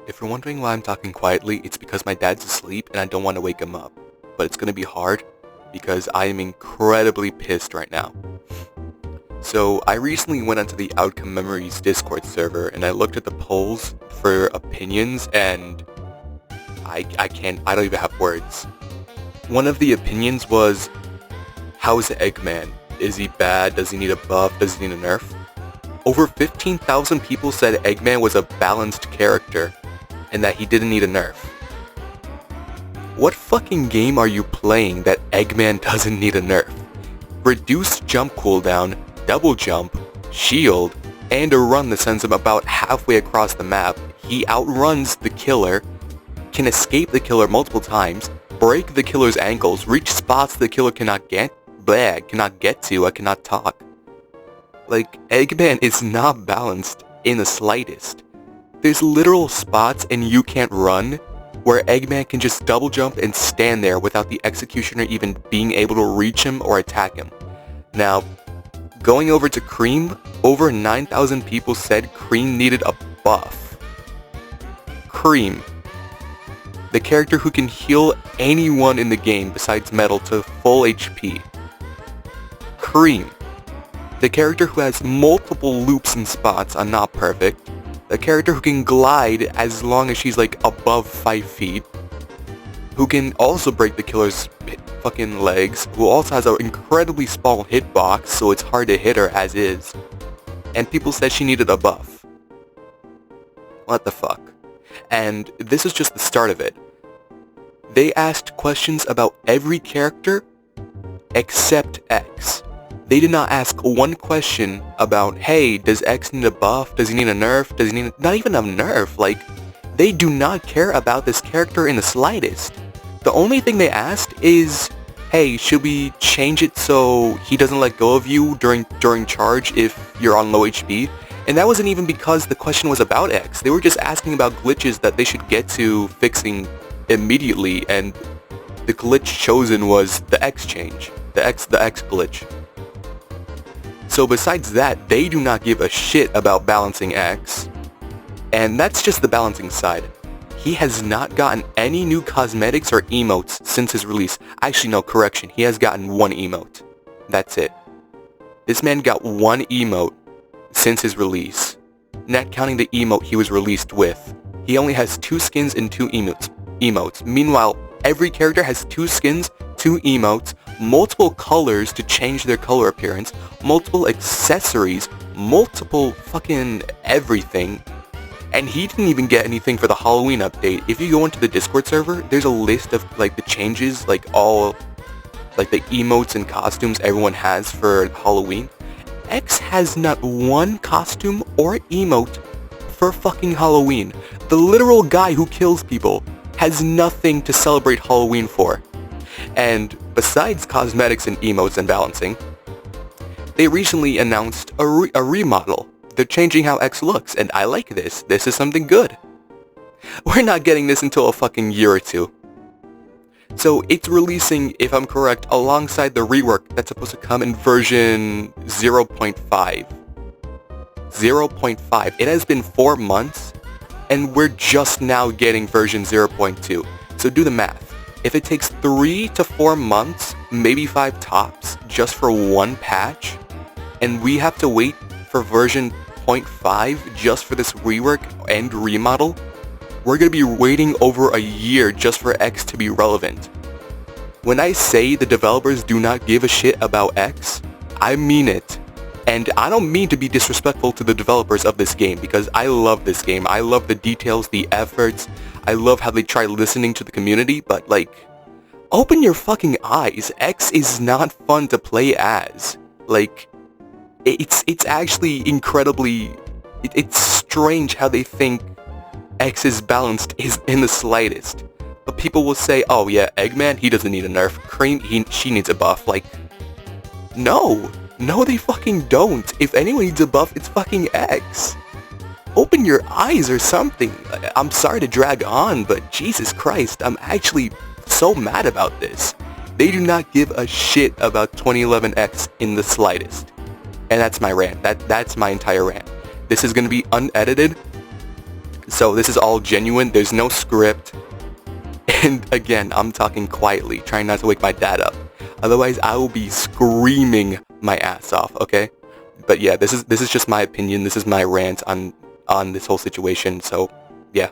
If you're wondering why I'm talking quietly, it's because my dad's asleep and I don't want to wake him up. But it's gonna be hard because I am incredibly pissed right now. So I recently went onto the Outcome Memories Discord server and I looked at the polls for opinions and I don't even have words. One of the opinions was, how is Eggman? Is he bad? Does he need a buff? Does he need a nerf? Over 15,000 people said Eggman was a balanced character and that he didn't need a nerf. What fucking game are you playing that Eggman doesn't need a nerf? Reduced jump cooldown, double jump, shield, and a run that sends him about halfway across the map. He outruns the killer, can escape the killer multiple times, break the killer's ankles, reach spots the killer cannot get to, I cannot talk. Like, Eggman is not balanced in the slightest. There's literal spots and you can't run where Eggman can just double jump and stand there without the executioner even being able to reach him or attack him. Now, going over to Cream, over 9,000 people said Cream needed a buff. Cream, the character who can heal anyone in the game besides Metal to full HP. Cream, the character who has multiple loops and spots are not perfect. The character who can glide as long as she's like above 5 feet. Who can also break the killer's fucking legs. Who also has an incredibly small hitbox, so it's hard to hit her as is. And people said she needed a buff. What the fuck? And this is just the start of it. They asked questions about every character except X. They did not ask one question about, hey, does X need a buff? Does he need a nerf? Does he need not even a nerf? Like, they do not care about this character in the slightest. The only thing they asked is, hey, should we change it so he doesn't let go of you during charge if you're on low HP? And that wasn't even because the question was about X. They were just asking about glitches that they should get to fixing immediately, and the glitch chosen was the X change. The X glitch. So besides that, they do not give a shit about balancing X. And that's just the balancing side. He has not gotten any new cosmetics or emotes since his release. Actually, no, correction. He has gotten one emote. That's it. This man got one emote since his release. Not counting the emote he was released with. He only has 2 skins and 2 emotes. Meanwhile, every character has 2 skins, 2 emotes, multiple colors to change their color appearance, multiple accessories, multiple fucking everything. And he didn't even get anything for the Halloween update. If you go into the Discord server, there's a list of like the changes, like all like the emotes and costumes everyone has for Halloween. X has not one costume or emote for fucking Halloween. The literal guy who kills people has nothing to celebrate Halloween for. And besides cosmetics and emotes and balancing, they recently announced a remodel. They're changing how X looks, and I like this. This is something good. We're not getting this until a fucking year or two. So it's releasing, if I'm correct, alongside the rework that's supposed to come in version 0.5. 0.5. It has been 4 months, and we're just now getting version 0.2. So do the math. If it takes 3 to 4 months, maybe 5 tops, just for one patch, and we have to wait for version 0.5 just for this rework and remodel, we're going to be waiting over a year just for X to be relevant. When I say the developers do not give a shit about X, I mean it. And I don't mean to be disrespectful to the developers of this game, because I love this game. I love the details, the efforts. I love how they try listening to the community, but like, open your fucking eyes. X is not fun to play as. Like, it's actually incredibly, it's strange how they think X is balanced is in the slightest. But people will say, oh yeah, Eggman, he doesn't need a nerf. Cream, she needs a buff. Like, no, they fucking don't. If anyone needs a buff, it's fucking X. Open your eyes or something. I'm sorry to drag on, but Jesus Christ, I'm actually so mad about this. They do not give a shit about 2011X in the slightest. And that's my rant. That's my entire rant. This is going to be unedited. So this is all genuine, there's no script. And again, I'm talking quietly, trying not to wake my dad up. Otherwise, I will be screaming my ass off, okay? But yeah, this is just my opinion. This is my rant on this whole situation. So, yeah.